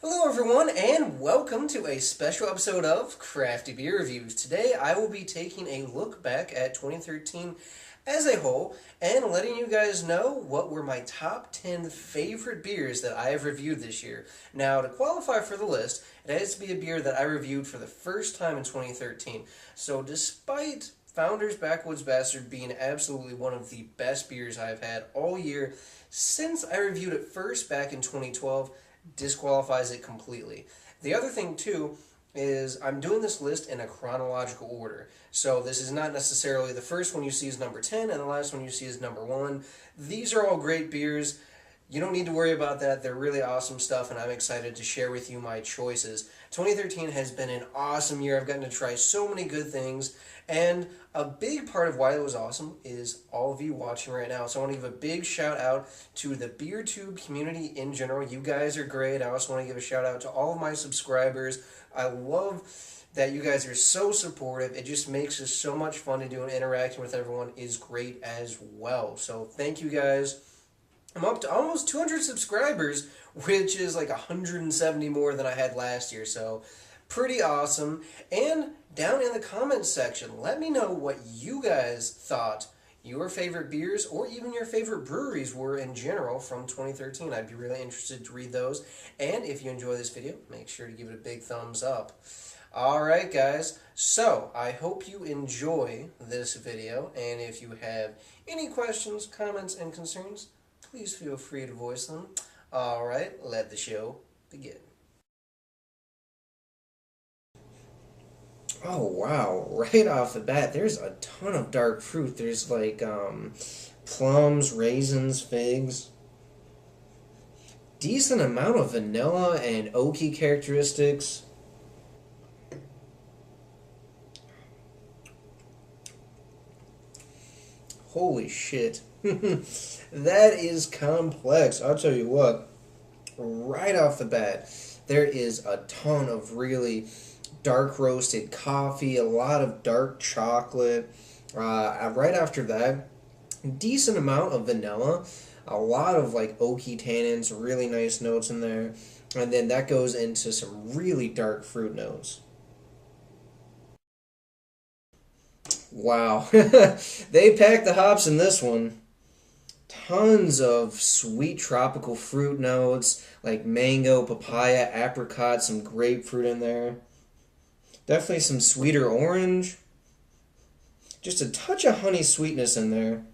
Hello everyone, and welcome to a special episode of Crafty Beer Reviews. Today I will be taking a look back at 2013 as a whole and letting you guys know what were my top 10 favorite beers that I have reviewed this year. Now, to qualify for the list, it has to be a beer that I reviewed for the first time in 2013. So despite Founders Backwoods Bastard being absolutely one of the best beers I've had all year since I reviewed it first back in 2012, disqualifies it completely. The other thing too is I'm doing this list in a chronological order. So this is not necessarily the first one you see is number 10 and the last one you see is number 1. These are all great beers. You don't need to worry about that. They're really awesome stuff, and I'm excited to share with you my choices. 2013 has been an awesome year. I've gotten to try so many good things, and a big part of why it was awesome is all of you watching right now. So I want to give a big shout out to the BeerTube community in general. You guys are great. I also want to give a shout out to all of my subscribers. I love that you guys are so supportive. It just makes it so much fun to do, and interacting with everyone is great as well. So thank you guys. I'm up to almost 200 subscribers, which is like 170 more than I had last year, so pretty awesome. And down in the comments section, let me know what you guys thought your favorite beers or even your favorite breweries were in general from 2013. I'd be really interested to read those. And if you enjoy this video, make sure to give it a big thumbs up. Alright guys, so I hope you enjoy this video, and if you have any questions, comments, and concerns, please feel free to voice them. Alright, let the show begin. Oh wow, right off the bat, there's a ton of dark fruit. There's like plums, raisins, figs. Decent amount of vanilla and oaky characteristics. Holy shit. That is complex. I'll tell you what, right off the bat, there is a ton of really dark roasted coffee, a lot of dark chocolate. Right after that, decent amount of vanilla, a lot of like oaky tannins, really nice notes in there. And then that goes into some really dark fruit notes. Wow. They packed the hops in this one. Tons of sweet tropical fruit notes like mango, papaya, apricot, some grapefruit in there. Definitely some sweeter orange. Just a touch of honey sweetness in there.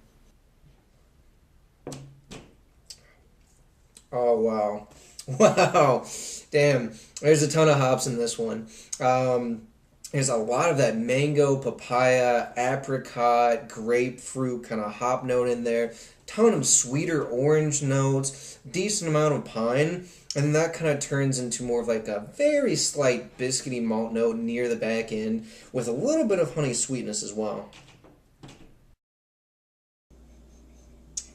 Oh, wow. Wow. Damn. There's a ton of hops in this one. There's a lot of that mango, papaya, apricot, grapefruit kind of hop note in there. Ton of sweeter orange notes. Decent amount of pine. And that kind of turns into more of like a very slight biscuity malt note near the back end with a little bit of honey sweetness as well.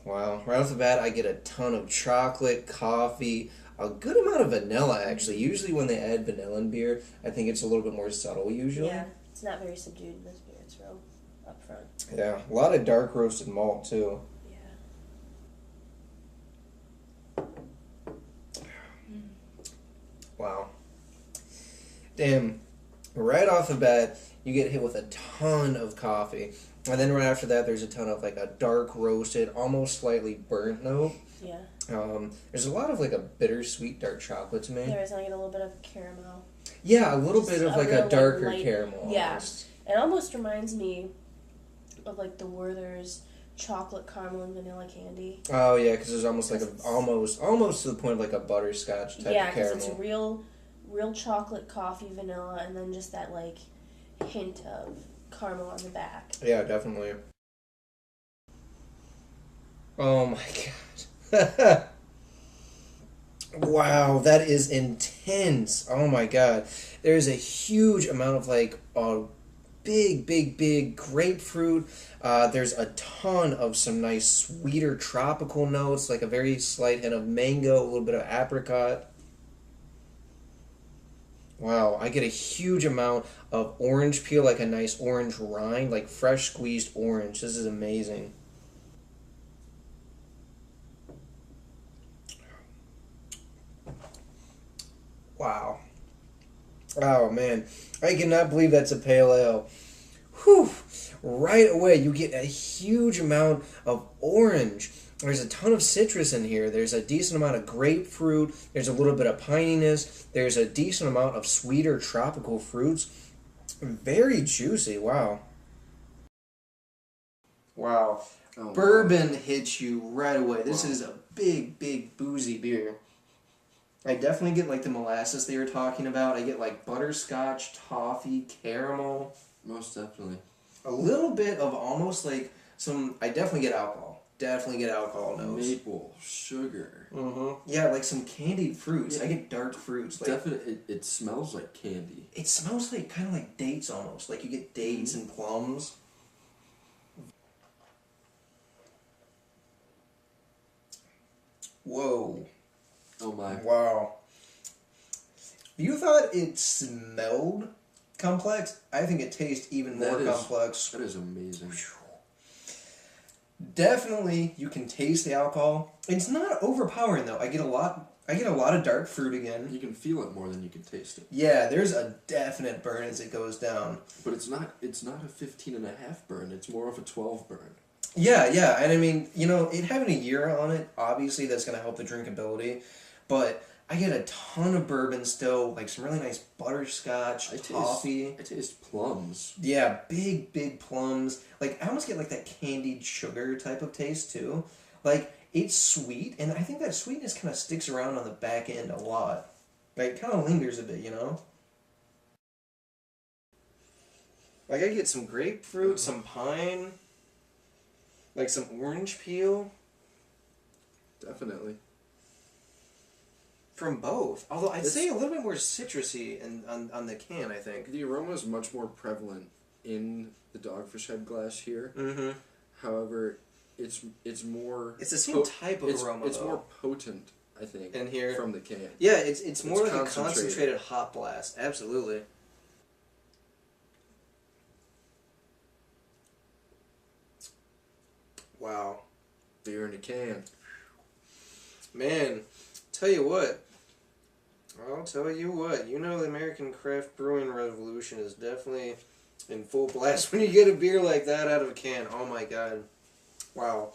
Wow. Right off the bat, I get a ton of chocolate, coffee, a good amount of vanilla, actually. Usually when they add vanilla in beer, I think it's a little bit more subtle, usually. Yeah, it's not very subdued in this beer. It's real up front. Yeah, a lot of dark roasted malt, too. Yeah. Wow. Damn. Right off the bat, you get hit with a ton of coffee. And then right after that, there's a ton of like a dark roasted, almost slightly burnt note. Yeah. There's a lot of like a bittersweet dark chocolate to me. There is, and I get a little bit of caramel. Yeah, a little bit of like a darker light, caramel. Yeah. Almost. It almost reminds me of like the Werther's chocolate caramel and vanilla candy. Oh yeah, because there's almost like a almost to the point of like a butterscotch type of caramel. Yeah, because it's real chocolate, coffee, vanilla, and then just that like hint of caramel on the back. Yeah, definitely. Oh my god. Wow, that is intense. Oh my god. There's a huge amount of like big grapefruit. There's a ton of some nice sweeter tropical notes, like a very slight hint of mango, a little bit of apricot. Wow, I get a huge amount of orange peel, like a nice orange rind, like fresh squeezed orange. This is amazing. Wow. Oh, man. I cannot believe that's a pale ale. Whew. Right away, you get a huge amount of orange. There's a ton of citrus in here. There's a decent amount of grapefruit. There's a little bit of pininess. There's a decent amount of sweeter tropical fruits. Very juicy. Wow. Wow. Oh, Bourbon hits you right away. This Wow. is a big, big boozy beer. I definitely get like the molasses they were talking about. I get like butterscotch, toffee, caramel. Most definitely. A little bit of almost like some. I definitely get alcohol. Definitely get alcohol notes. Maple, sugar. Yeah, like some candied fruits. Yeah. I get dark fruits. Like, Definitely, it smells like candy. it smells like kind of like dates almost. Like you get dates and plums. Whoa. Oh my. Wow. You thought it smelled complex? I think it tastes even more complex. That is amazing. Definitely, you can taste the alcohol. It's not overpowering though. I get a lot of dark fruit again. You can feel it more than you can taste it. Yeah, there's a definite burn as it goes down. But it's not a 15.5 burn. It's more of a 12 burn. Yeah, and I mean, it having a year on it, obviously that's going to help the drinkability, but I get a ton of bourbon still, like some really nice butterscotch, toffee. I taste plums. Yeah, big, big plums. Like, I almost get like that candied sugar type of taste too. Like, it's sweet, and I think that sweetness kind of sticks around on the back end a lot. Like, it kind of lingers a bit, Like, I get some grapefruit, some pine, like some orange peel. Definitely. From both. Although I'd say a little bit more citrusy on the can, I think. The aroma is much more prevalent in the Dogfish Head glass here. Mm-hmm. However, it's more... It's the same type of aroma, It's though. more potent, I think, in here from the can. Yeah, it's more like concentrated. a concentrated hop blast. Absolutely. Wow. Beer in a can. Man, tell you what. I'll tell you what. The American craft brewing revolution is definitely in full blast when you get a beer like that out of a can. Oh my god. Wow.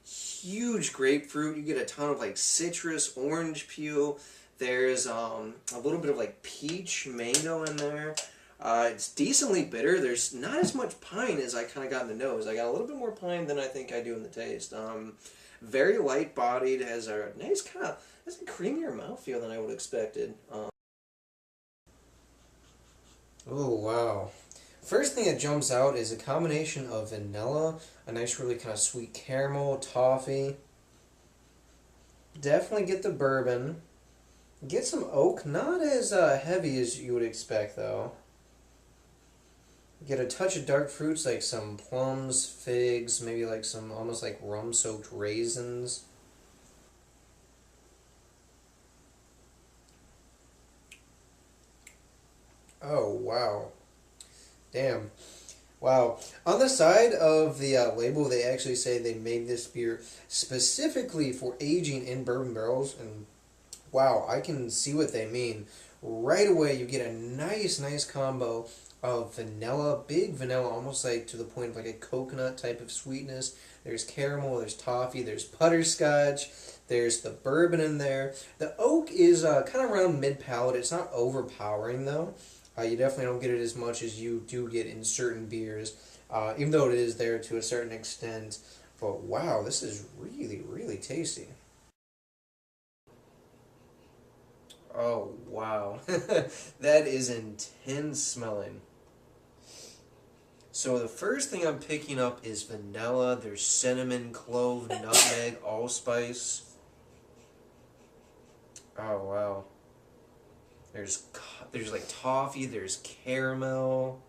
Huge grapefruit. You get a ton of like citrus, orange peel. There's a little bit of like peach, mango in there. It's decently bitter. there's not as much pine as I kind of got in the nose. I got a little bit more pine than I think I do in the taste. Very light bodied, has a nice kind of, has a creamier mouthfeel than I would have expected. Oh wow. First thing that jumps out is a combination of vanilla, a nice really kind of sweet caramel, toffee. Definitely get the bourbon. Get some oak, not as heavy as you would expect though. Get a touch of dark fruits like some plums, figs, maybe like some almost like rum-soaked raisins. Oh, wow. Damn. Wow. On the side of the label, they actually say they made this beer specifically for aging in bourbon barrels, and wow, I can see what they mean. Right away, you get a nice combo of vanilla, big vanilla, almost like to the point of like a coconut type of sweetness. There's caramel, there's toffee, there's butterscotch, there's the bourbon in there. The oak is kind of around mid-palate. It's not overpowering though. You definitely don't get it as much as you do get in certain beers, even though it is there to a certain extent. But wow, this is really tasty. Oh, wow. That is intense smelling. So the first thing I'm picking up is vanilla. There's cinnamon, clove, nutmeg, allspice. Oh, wow. There's like toffee, there's caramel.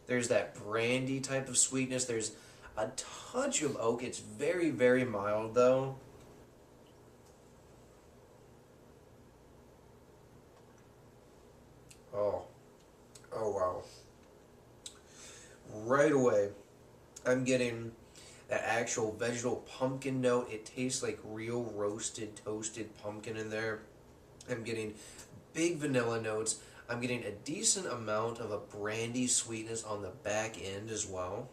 There's that brandy type of sweetness. There's a touch of oak. It's very mild, though. Oh, wow. Right away, I'm getting that actual vegetable pumpkin note. It tastes like real roasted, toasted pumpkin in there. I'm getting big vanilla notes. I'm getting a decent amount of a brandy sweetness on the back end as well.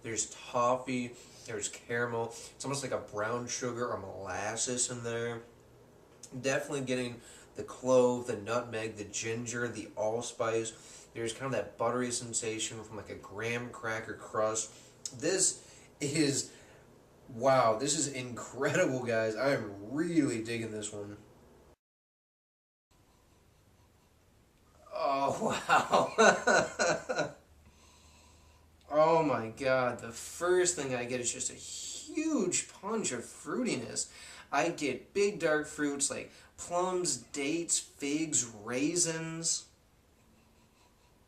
There's toffee, there's caramel. It's almost like a brown sugar or molasses in there. Definitely getting the clove, the nutmeg, the ginger, the allspice. There's kind of that buttery sensation from like a graham cracker crust. This is, wow, this is incredible, guys. I am really digging this one. Oh, wow. Oh my god, the first thing I get is just a huge punch of fruitiness. I get big dark fruits like plums, dates, figs, raisins.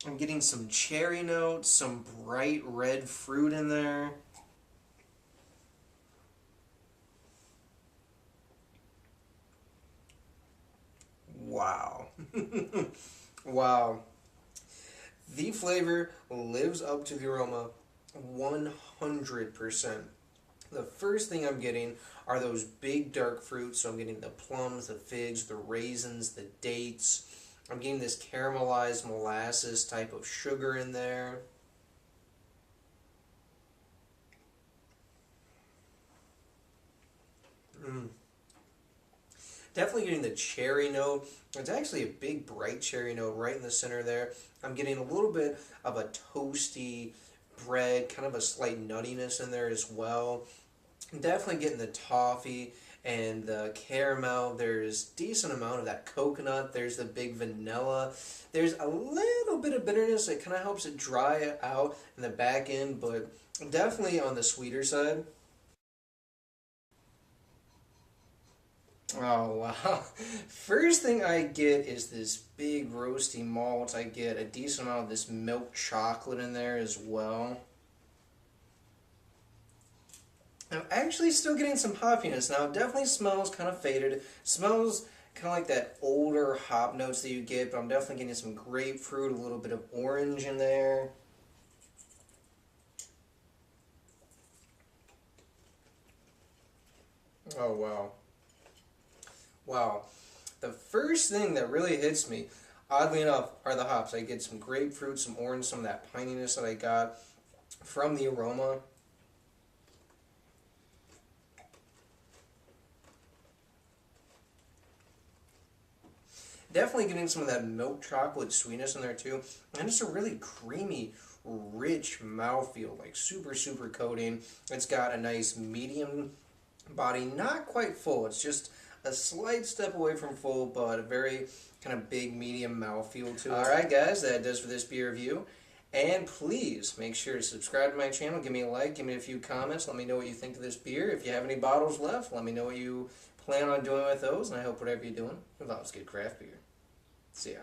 I'm getting some cherry notes, some bright red fruit in there. Wow. Wow. The flavor lives up to the aroma 100%. The first thing I'm getting are those big dark fruits. So I'm getting the plums, the figs, the raisins, the dates. I'm getting this caramelized molasses type of sugar in there. Definitely getting the cherry note. It's actually a big bright cherry note right in the center there. I'm getting a little bit of a toasty bread, kind of a slight nuttiness in there as well. Definitely getting the toffee and the caramel. There's a decent amount of that coconut. There's the big vanilla. There's a little bit of bitterness that kind of helps it dry out in the back end, but definitely on the sweeter side. Oh wow. First thing I get is this big roasty malt. I get a decent amount of this milk chocolate in there as well. I'm actually still getting some hoppiness. Now it definitely smells kind of faded. It smells kind of like that older hop notes that you get, but I'm definitely getting some grapefruit, a little bit of orange in there. Oh wow. Wow. The first thing that really hits me, oddly enough, are the hops. I get some grapefruit, some orange, some of that pininess that I got from the aroma. Definitely getting some of that milk chocolate sweetness in there too. And just a really creamy, rich mouthfeel, like super, super coating. It's got a nice medium body, not quite full. It's just a slight step away from full, but a very kind of big, medium mouthfeel to it. Alright guys, that does for this beer review. And please make sure to subscribe to my channel, give me a like, give me a few comments, let me know what you think of this beer. If you have any bottles left, let me know what you plan on doing with those, and I hope whatever you're doing involves good craft beer. See ya.